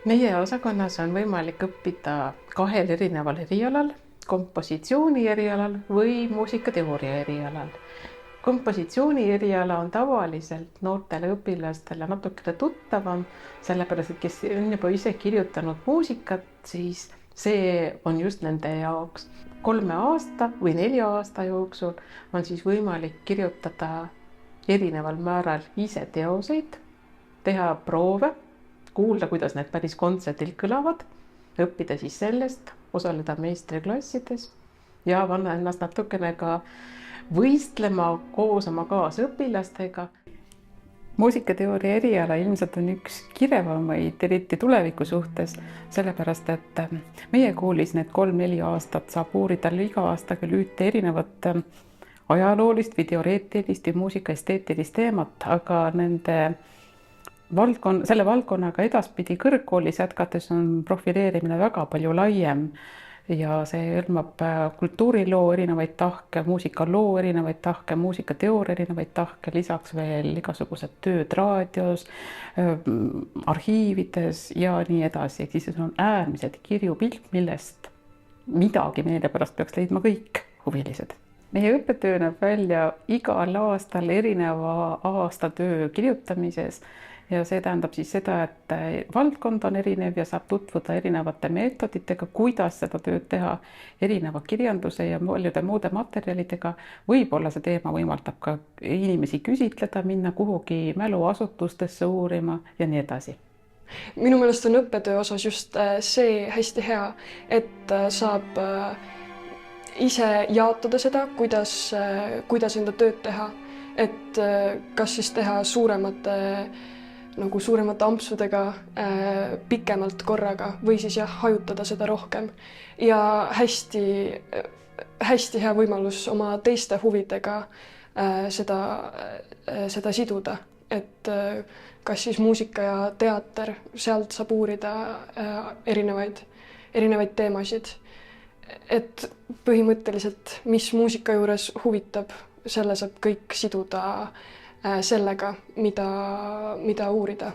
Meie osakonnas on võimalik õppida 2 erineval erialal, kompositsiooni erialal või muusikateooria erialal. Kompositsiooni eriala on tavaliselt noortele õpilastele natukene tuttavam, sellepärast et kes on juba ise kirjutanud muusikat, siis see on just nende jaoks. 3 aasta või 4 aasta jooksul on siis võimalik kirjutada erineval määral ise teoseid, teha proove, kuulda, kuidas need päris kontserdil kõlavad, õppida siis sellest, osaleda meistriklassides ja panna ennast natukene ka võistlema koos oma kaasõpilastega. Muusikateooria eriala ilmselt on üks kirevamaid, eriti tuleviku suhtes, sellepärast et meie koolis need 3-4 aastat saab uurida iga aasta küll ühte erinevat ajaloolist või teoreetilist või muusikaesteetilist teemat, aga selle valdkonnaga edaspidi kõrgkoolis jätkates on profileerimine väga palju laiem ja see hõlmab kultuuriloo erinevaid tahke, muusikaloo erinevaid tahke, muusikateooria erinevaid tahke, lisaks veel igasugused tööd raadios, arhiivides ja nii edasi. Ehk siis see on äärmiselt kirju pilt, millest midagi meelepärast peaks leidma kõik huvilised. Meie õppetöö näeb välja igal aastal erineva aastatöö kirjutamises ja see tähendab siis seda, et valdkond on erinev ja saab tutvuda erinevate meetoditega, kuidas seda tööd teha, erineva kirjanduse ja paljude muude materjalidega. Võib-olla see teema võimaldab ka inimesi küsitleda, minna kuhugi mäluasutustesse uurima ja nii edasi. Minu meelest on õppetöö osas just see hästi hea, et saab ise jaotada seda, kuidas enda tööd teha, et kas siis teha suuremate ampsudega pikemalt korraga või siis hajutada seda rohkem. Ja hästi hea võimalus oma teiste huvidega seda siduda, et kas siis muusika ja teater, sealt saab uurida erinevaid teemasid. Et põhimõtteliselt, mis muusika juures huvitab, selle saab kõik siduda sellega, mida uurida.